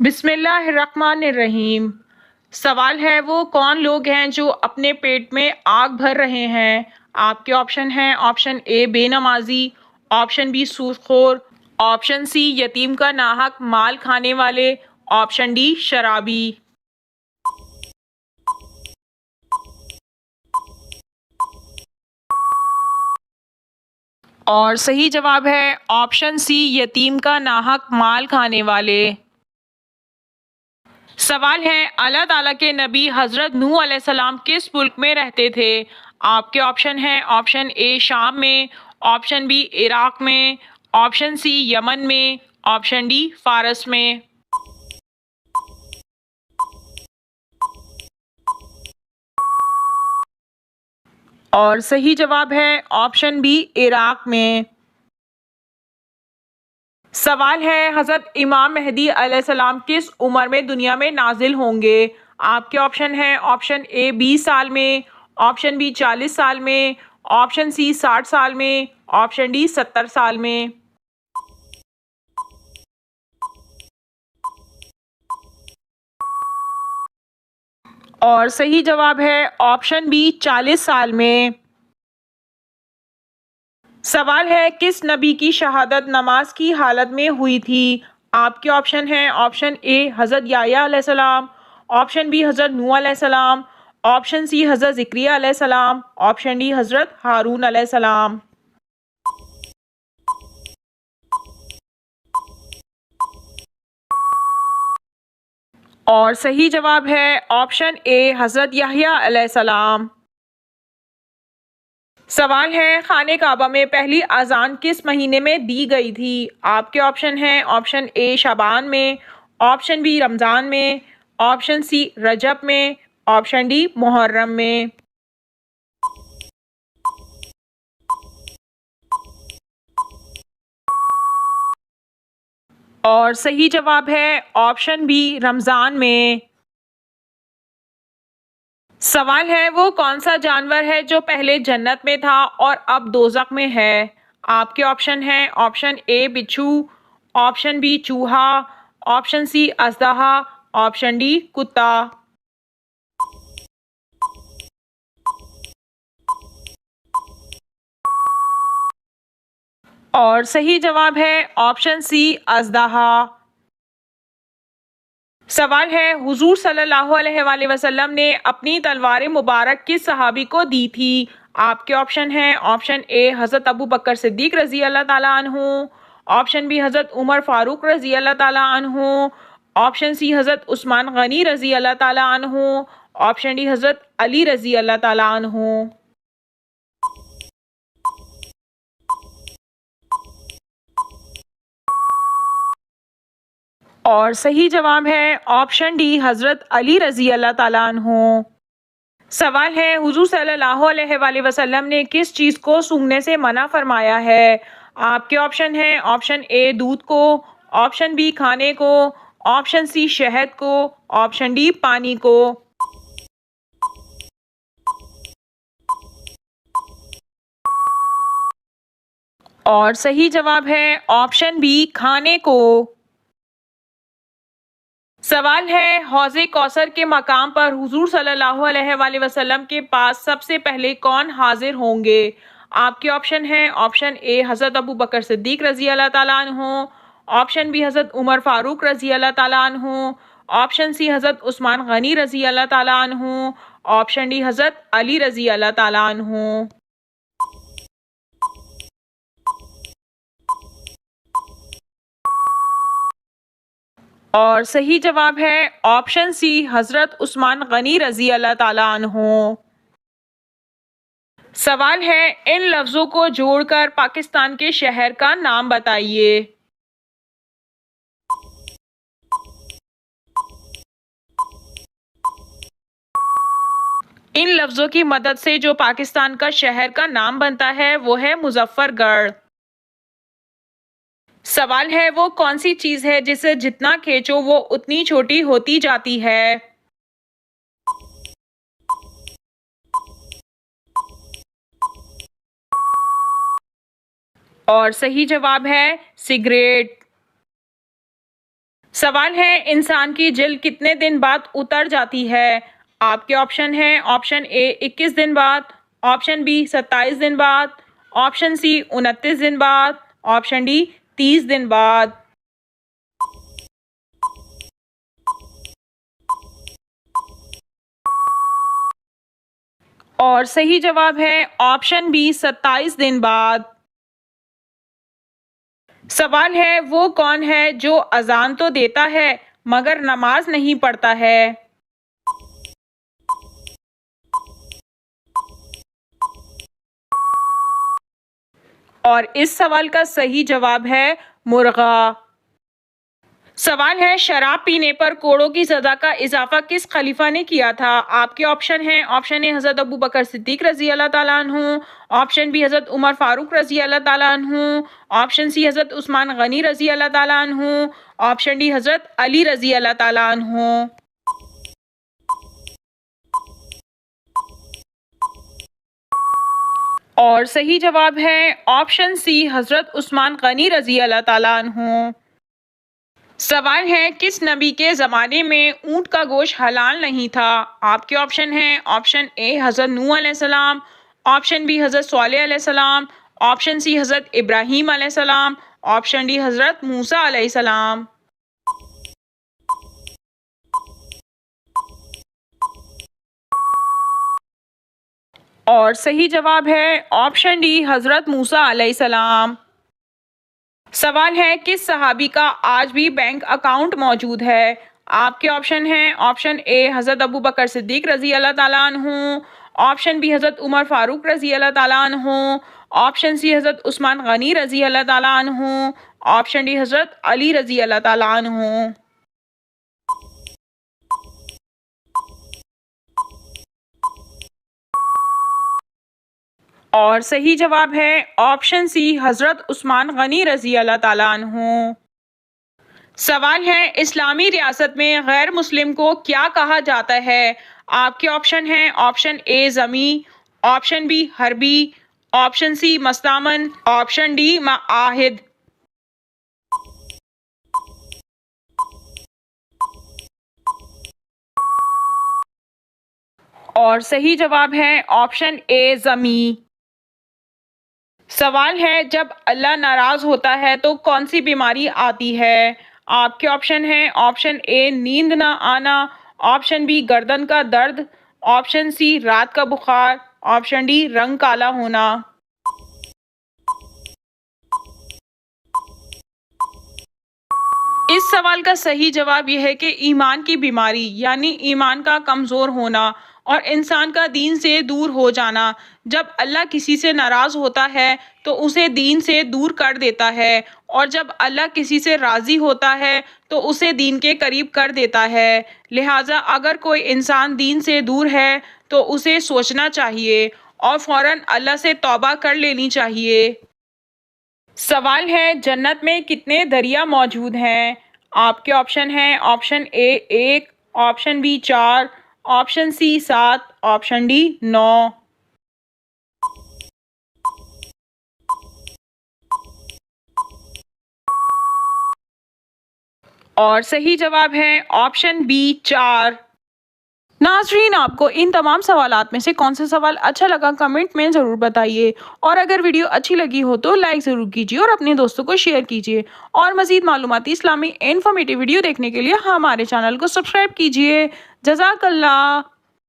बिस्मिल्लाहिर्रहमानिर्रहीम। सवाल है वो कौन लोग हैं जो अपने पेट में आग भर रहे हैं। आपके ऑप्शन हैं ऑप्शन ए बेनमाजी, ऑप्शन बी सूदखोर, ऑप्शन सी यतीम का नाहक माल खाने वाले, ऑप्शन डी शराबी। और सही जवाब है ऑप्शन सी यतीम का नाहक माल खाने वाले। सवाल है अल्लाह ताला के नबी हज़रत नूह अलैहिस्सलाम किस मुल्क में रहते थे। आपके ऑप्शन हैं ऑप्शन ए शाम में, ऑप्शन बी इराक में, ऑप्शन सी यमन में, ऑप्शन डी फारस में। और सही जवाब है ऑप्शन बी इराक में। सवाल है हज़रत इमाम मेहदी अलैहिस्सलाम किस उम्र में दुनिया में नाजिल होंगे। आपके ऑप्शन हैं ऑप्शन ए 20 साल में, ऑप्शन बी 40 साल में, ऑप्शन सी 60 साल में, ऑप्शन डी 70 साल में। और सही जवाब है ऑप्शन बी 40 साल में। सवाल है किस नबी की शहादत नमाज की हालत में हुई थी। आपके ऑप्शन हैं ऑप्शन ए हज़रत याह्या अलैहिस्सलाम, ऑप्शन बी हज़रत नूह अलैहिस्सलाम, ऑप्शन सी हज़रत ज़िक्रिया अलैहिस्सलाम, ऑप्शन डी हज़रत हारून अलैहिस्सलाम। और सही जवाब है ऑप्शन ए हज़रत याह्या अलैहिस्सलाम। सवाल है खाने काबा में पहली अजान किस महीने में दी गई थी। आपके ऑप्शन हैं ऑप्शन ए शाबान में, ऑप्शन बी रमज़ान में, ऑप्शन सी रजब में, ऑप्शन डी मुहर्रम में। और सही जवाब है ऑप्शन बी रमज़ान में। सवाल है वो कौन सा जानवर है जो पहले जन्नत में था और अब दोज़ख में है। आपके ऑप्शन हैं ऑप्शन ए बिच्छू, ऑप्शन बी चूहा, ऑप्शन सी अजदहा, ऑप्शन डी कुत्ता। और सही जवाब है ऑप्शन सी अजदहा। सवाल है हुजूर सल्लल्लाहु अलैहि वसल्लम ने अपनी तलवार मुबारक किस सहाबी को दी थी। आपके ऑप्शन हैं ऑप्शन ए हज़रत अबू बकर सिद्दीक रजी अल्लाह ताला अन्हु, ऑप्शन बी हज़रत उमर फारूक रजी अल्लाह ताला अन्हु, ऑप्शन सी हज़रत उस्मान गनी रजी अल्लाह ताला अन्हु, ऑप्शन डी हज़रत अली रजी अल्लाह ताला अन्हु। और सही जवाब है ऑप्शन डी हज़रत अली रजी अल्लाह ताला अन्हु। सवाल है हुजूर सल्लल्लाहु अलैहि वसल्लम ने किस चीज़ को सूंघने से मना फरमाया है। आपके ऑप्शन हैं ऑप्शन ए दूध को, ऑप्शन बी खाने को, ऑप्शन सी शहद को, ऑप्शन डी पानी को। और सही जवाब है ऑप्शन बी खाने को। सवाल है हौज़े कौसर के मकाम पर हुजूर सल्लल्लाहु अलैहि वसल्लम के पास सबसे पहले कौन हाजिर होंगे। आपके ऑप्शन हैं ऑप्शन ए हज़रत अबू बकर सिद्दीक रजी अल्लाह ताला अन्हु, ऑप्शन बी हज़रत उमर फारूक रजी अल्लाह ताला अन्हु, ऑप्शन सी हज़रत उस्मान गनी रजी अल्लाह ताला अन्हु, ऑप्शन डी हज़रत अली रजी अल्लाह ताला अन्हु। और सही जवाब है ऑप्शन सी हज़रत उस्मान गनी रजी अल्लाह ताला अन्हु। सवाल है इन लफ्ज़ों को जोड़कर पाकिस्तान के शहर का नाम बताइए। इन लफ्ज़ों की मदद से जो पाकिस्तान का शहर का नाम बनता है वो है मुजफ्फरगढ़। सवाल है वो कौन सी चीज़ है जिसे जितना खींचो वो उतनी छोटी होती जाती है। और सही जवाब है सिगरेट। सवाल है, इंसान की जिल्द कितने दिन बाद उतर जाती है? आपके ऑप्शन है, ऑप्शन ए 21 दिन बाद, ऑप्शन बी 27 दिन बाद, ऑप्शन सी 29 दिन बाद, ऑप्शन डी 30 दिन बाद। और सही जवाब है ऑप्शन बी 27 दिन बाद। सवाल है, वो कौन है जो अजान तो देता है मगर नमाज नहीं पढ़ता है? और इस सवाल का सही जवाब है मुर्गा। सवाल है, शराब पीने पर कोड़ों की सजा का इजाफा किस खलीफा ने किया था? आपके ऑप्शन हैं, ऑप्शन ए हज़रत अबू बकर सिद्दीक रजी अल्लाह ताला अन्हु, ऑप्शन बी हज़रत उमर फारूक रजी अल्लाह ताला अन्हु, ऑप्शन सी हज़रत उस्मान गनी रजी अल्लाह ताला अन्हु, ऑप्शन डी हज़रत अली रजी अल्लाह ताला अन्हु। और सही जवाब है ऑप्शन सी हज़रत उस्मान गनी रजी अल्लाह ताला अन्हु। सवाल है, किस नबी के ज़माने में ऊँट का गोश्त हलाल नहीं था? आपके ऑप्शन हैं, ऑप्शन ए हज़रत नूह अलैहिस्सलाम, ऑप्शन बी हज़रत स्वालेह अलैहिस्सलाम, ऑप्शन सी हज़रत इब्राहीम अलैहिस्सलाम, ऑप्शन डी हज़रत मूसा अलैहिस्सलाम। और सही जवाब है ऑप्शन डी हज़रत मूसा अलैहिस्सलाम। सवाल है, किस सहाबी का आज भी बैंक अकाउंट मौजूद है? आपके ऑप्शन हैं, ऑप्शन ए हज़रत अबू बकर सिद्दीक रजी अल्लाह ताला अन्हु, ऑप्शन बी हज़रत उमर फारूक रजी अल्लाह ताला अन्हु, ऑप्शन सी हज़रत उस्मान गनी रजी अल्लाह ताला अन्हु, ऑप्शन डी हज़रत अली रजी अल्लाह ताला अन्हु। और सही जवाब है ऑप्शन सी हज़रत उस्मान गनी रजी अल्लाह ताला अन्हु। सवाल है, इस्लामी रियासत में गैर मुस्लिम को क्या कहा जाता है? आपके ऑप्शन हैं, ऑप्शन ए ज़मी, ऑप्शन बी हरबी, ऑप्शन सी मस्तामन, ऑप्शन डी मुआहिद। और सही जवाब है ऑप्शन ए ज़मी। सवाल है, जब अल्लाह नाराज़ होता है तो कौन सी बीमारी आती है? आपके ऑप्शन हैं, ऑप्शन ए नींद ना आना, ऑप्शन बी गर्दन का दर्द, ऑप्शन सी रात का बुखार, ऑप्शन डी रंग काला होना। इस सवाल का सही जवाब यह है कि ईमान की बीमारी यानी ईमान का कमज़ोर होना और इंसान का दीन से दूर हो जाना। जब अल्लाह किसी से नाराज़ होता है तो उसे दीन से दूर कर देता है, और जब अल्लाह किसी से राज़ी होता है तो उसे दीन के करीब कर देता है। लिहाजा अगर कोई इंसान दीन से दूर है तो उसे सोचना चाहिए और फ़ौरन अल्लाह से तौबा कर लेनी चाहिए। सवाल है, जन्नत में कितने दरिया मौजूद हैं? आपके ऑप्शन हैं, option A 1, option B 4, option C 7, option D 9। और सही जवाब है ऑप्शन बी 4। नाज़रीन, आपको इन तमाम सवालात में से कौन सा सवाल अच्छा लगा कमेंट में ज़रूर बताइए, और अगर वीडियो अच्छी लगी हो तो लाइक ज़रूर कीजिए और अपने दोस्तों को शेयर कीजिए। और मज़ीद मालूमाती इस्लामी इन्फॉर्मेटिव वीडियो देखने के लिए हमारे चैनल को सब्सक्राइब कीजिए। जज़ाकल्लाह।